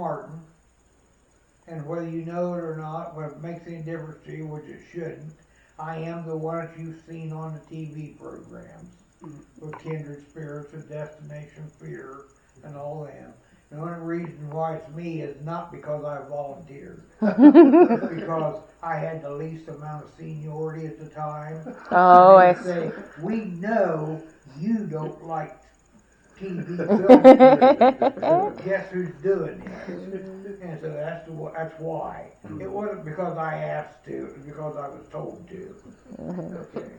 Martin, and whether you know it or not, whether it makes any difference to you, which it shouldn't, I am the one that you've seen on the TV programs with Kindred Spirits and Destination Fear and all them. The only reason why it's me is not because I volunteered. It's because I had the least amount of seniority at the time. Oh, I see. Say, we know you don't like TV films. So guess who's doing this? And so that's why. It wasn't because I asked to, it was because I was told to. Okay.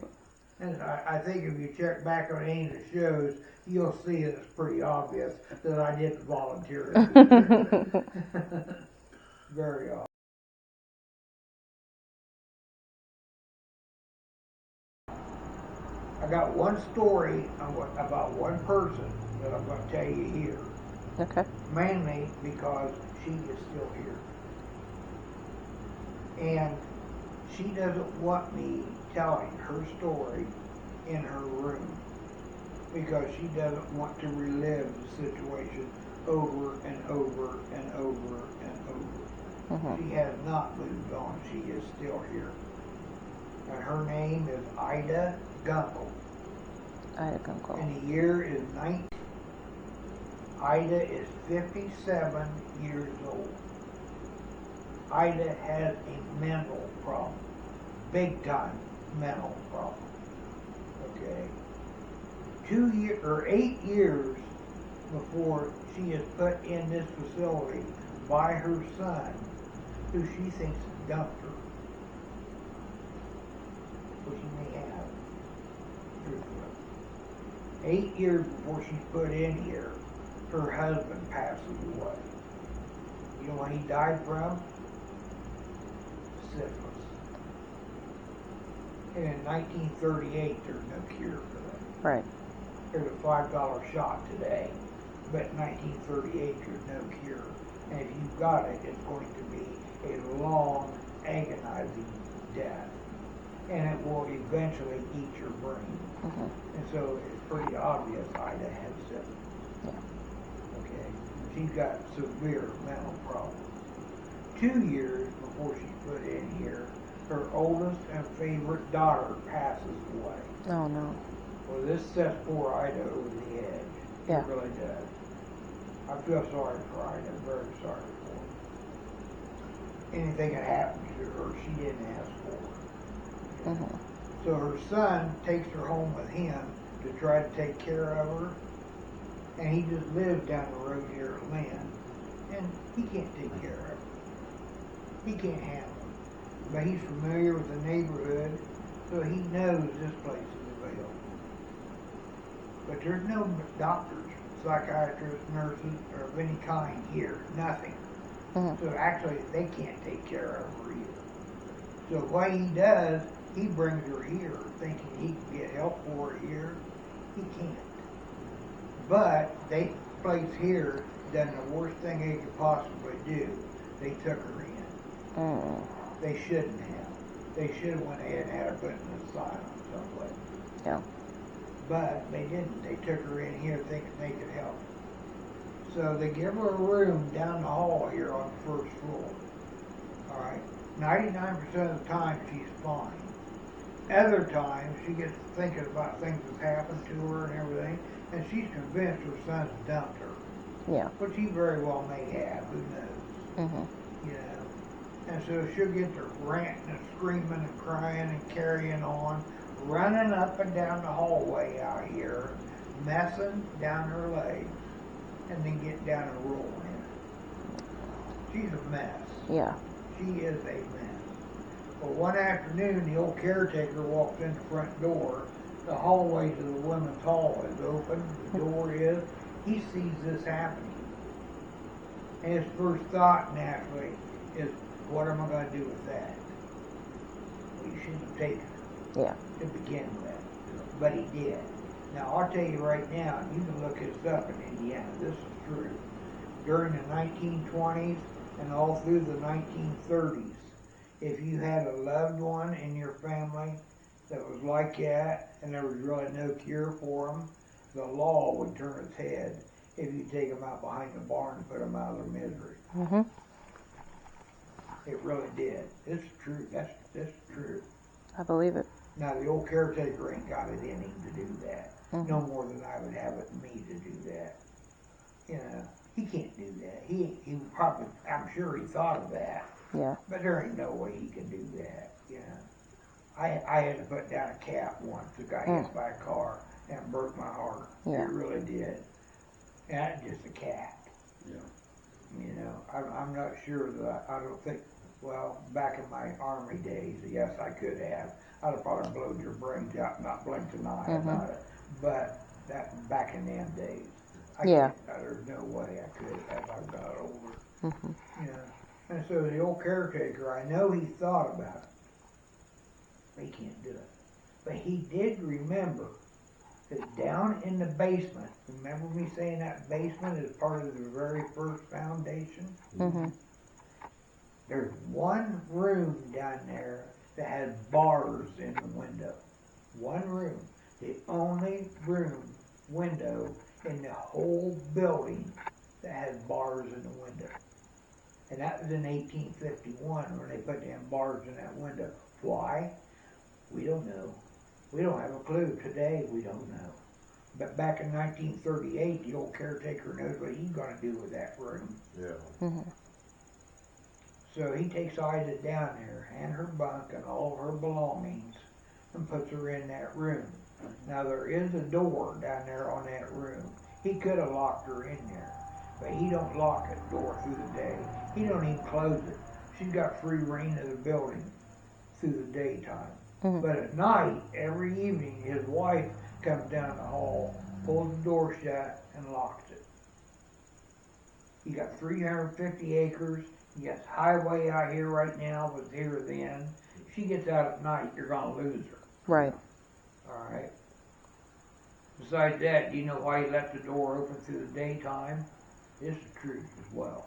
And I think if you check back on any of the shows, you'll see that it's pretty obvious that I didn't volunteer. Very obvious. I got one story about one person that I'm going to tell you here. Okay. Mainly because she is still here. And she doesn't want me telling her story in her room because she doesn't want to relive the situation over and over and over and over. Mm-hmm. She has not moved on. She is still here. And her name is Ida Gunkle. Ida Gunkle. And the year is 19. Ida is 57 years old. Ida has a mental problem. Big time mental problem. Okay. 8 years before she is put in this facility by her son, who she thinks dumped her. Which he may have. Truthfully. 8 years before she's put in here, her husband passes away. You know what he died from? Syphilis. And in 1938, there's no cure for that. Right. There's a $5 shot today, but in 1938, there's no cure. And if you've got it, it's going to be a long, agonizing death. And it will eventually eat your brain. Mm-hmm. And so it's pretty obvious Ida had syphilis. Yeah. Okay? She's got severe mental problems. 2 years before she's put in here, her oldest and favorite daughter passes away. Oh, no. Well, this sets poor Ida over the edge. Yeah. It really does. I feel sorry for Ida. Very sorry for her. Anything that happened to her, she didn't ask for. Mm-hmm. So her son takes her home with him to try to take care of her. And he just lives down the road here at Lynn. And he can't take care of her. He can't handle it. But he's familiar with the neighborhood, so he knows this place is available. But there's no doctors, psychiatrists, nurses, or of any kind here. Nothing. Mm-hmm. So actually, they can't take care of her either. So what he does, he brings her here, thinking he can get help for her here. He can't. But they place here done the worst thing they could possibly do. They took her in. Mm. They shouldn't have. They should have went ahead and had her put in an asylum someplace. Yeah. But they didn't. They took her in here thinking they could help. So they give her a room down the hall here on the first floor. Alright? 99% of the time she's fine. Other times she gets thinking about things that's happened to her and everything, and she's convinced her son's dumped her. Yeah. Which he very well may have, who knows. Mm-hmm. You know. And so she'll get to ranting and screaming and crying and carrying on, running up and down the hallway out here, messing down her legs, and then get down and rolling in. She's a mess. Yeah. She is a mess. Well, one afternoon, the old caretaker walks in the front door. The hallway to the women's hall is open. The door is. He sees this happening. And his first thought, naturally, is, what am I going to do with that? Well, you shouldn't have taken her. Yeah. To begin with. But he did. Now, I'll tell you right now, you can look this up in Indiana. This is true. During the 1920s and all through the 1930s, if you had a loved one in your family that was like that, and there was really no cure for them, the law would turn its head, if you take them out behind the barn and put them out of their misery. Mhm. It really did. It's true. That's true. I believe it. Now the old caretaker ain't got it in him to do that. Mhm. No more than I would have it in me to do that. You know, he can't do that. He probably, I'm sure he thought of that. Yeah. But there ain't no way he can do that. You know, I had to put down a cat once. The guy hit by a car and it broke my heart. Yeah. It really did. And that's just a cat. Yeah. You know, I'm not sure that I don't think. Well, back in my Army days, yes, I could have. I'd have probably blown your brains out, not blinked an eye about it. But that back in them days, there's no way I could as I got older. Mhm. You know, and so the old caretaker, I know he thought about it, but he can't do it. But he did remember that down in the basement. Remember me saying that basement is part of the very first foundation? Mhm. There's one room down there that has bars in the window. One room. The only window in the whole building that has bars in the window. And that was in 1851 when they put them bars in that window. Why? We don't know. We don't have a clue. Today we don't know. But back in 1938, the old caretaker knows what he's going to do with that room. Yeah. Mhm. So he takes Ida down there and her bunk and all of her belongings and puts her in that room. Now there is a door down there on that room. He could have locked her in there, but he don't lock that door through the day. He don't even close it. She's got free reign of the building through the daytime. Mhm. But at night, every evening, his wife comes down the hall, pulls the door shut, and locks it. He got 350 acres. He got highway out here right now, was here then. If she gets out at night, you're going to lose her. Right. All right. Besides that, do you know why he left the door open through the daytime? This is the truth as well.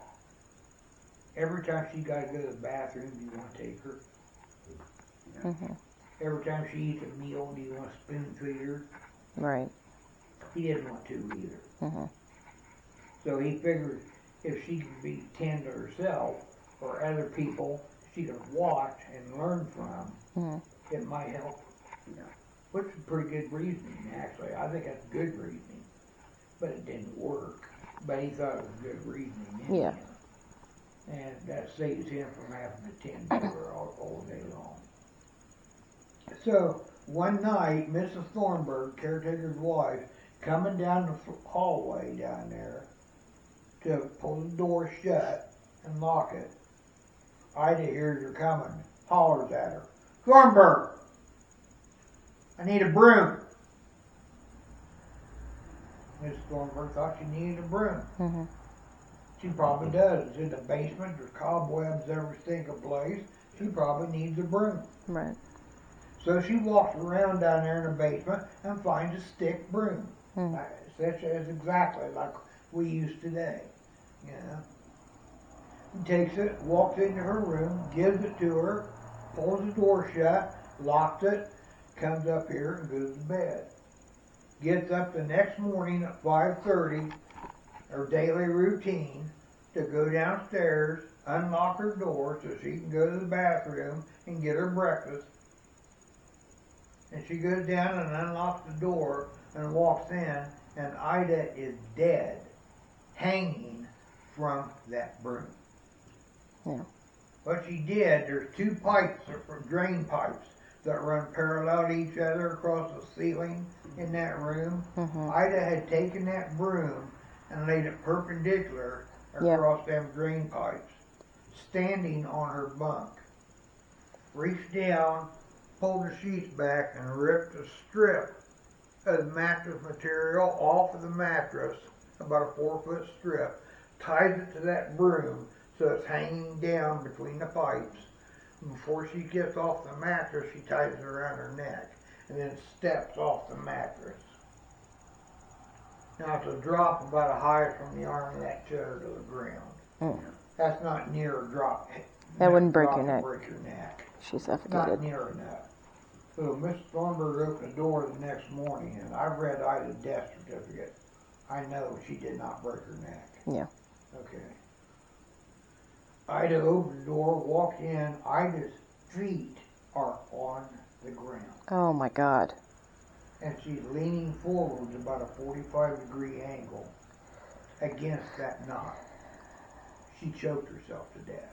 Every time she got to go to the bathroom, do you want to take her? Mhm. Every time she eats a meal, do you want to spoon feed her? Right. He didn't want to either. Mhm. So he figured if she could be tend to herself or other people she could watch and learn from, Mhm. it might help. You know, which is pretty good reasoning, actually. I think that's good reasoning. But it didn't work. But he thought it was good reasoning anyhow. Yeah. And that saves him from having to tend to her all day long. So one night, Mrs. Thornburg, caretaker's wife, coming down the hallway down there to pull the door shut and lock it. Ida hears her coming, hollers at her, "Thornburg, I need a broom." Mrs. Thornburg thought she needed a broom. Mhm. She probably does. It's in the basement. There's cobwebs every single place. She probably needs a broom. Right. So she walks around down there in the basement and finds a stick broom. Mhm. Such as exactly like we use today. You know. He takes it, walks into her room, gives it to her, pulls the door shut, locks it, comes up here and goes to bed. Gets up the next morning at 5:30, her daily routine, to go downstairs, unlock her door so she can go to the bathroom and get her breakfast. And she goes down and unlocks the door and walks in, and Ida is dead, hanging from that broom. Yeah. What she did, there's two pipes, drain pipes, that run parallel to each other across the ceiling in that room. Mhm. Ida had taken that broom and laid it perpendicular across them drain pipes, standing on her bunk. Reached down, pulled the sheets back, and ripped a strip of mattress material off of the mattress, about a 4-foot strip, ties it to that broom so it's hanging down between the pipes. And before she gets off the mattress, she ties it around her neck and then steps off the mattress. Now it's a drop about a height from the arm of that chair to the ground. Mm. That's not near a drop. That wouldn't break drop your to neck. break your neck. She Not suffocated. near enough. So Miss Thornburg opened the door the next morning, and I read Ida's death certificate. I know she did not break her neck. Yeah. Okay. Ida opened the door, walked in. Ida's feet are on the ground. Oh my God. And she's leaning forward about a 45-degree angle against that knot. She choked herself to death.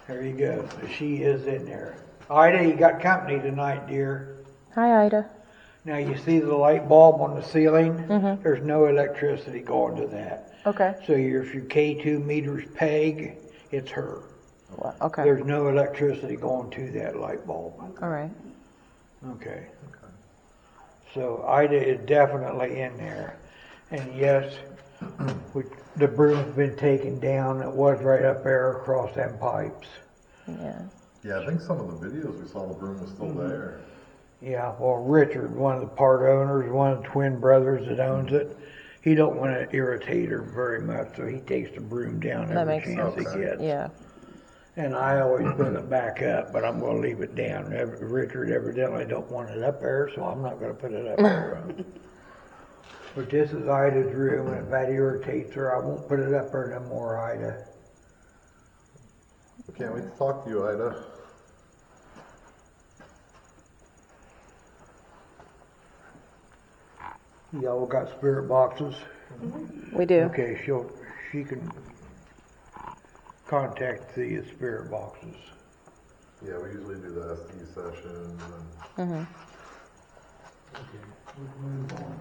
There you go. She is in there. Ida, you got company tonight, dear. Hi, Ida. Now you see the light bulb on the ceiling? Mm-hmm. There's no electricity going to that. Okay. So if your K2 meter's peg, it's her. Well, okay. There's no electricity going to that light bulb. All right. Okay. So Ida is definitely in there. And yes, the broom's been taken down. It was right up there across them pipes. Yeah. Yeah, I think some of the videos we saw, the broom was still there. Yeah, well, Richard, one of the part owners, one of the twin brothers that owns it, he don't want to irritate her very much, so he takes the broom down That every makes chance sense. he gets. Yeah. And I always put it back up, but I'm going to leave it down. Richard evidently don't want it up there, so I'm not going to put it up there. But this is Ida's room, and if that irritates her, I won't put it up there no more, Ida. I can't wait to talk to you, Ida. Y'all got spirit boxes? We do. Okay, she can contact the spirit boxes. Yeah, we usually do the SD sessions. Mm-hmm. Okay, let's move on.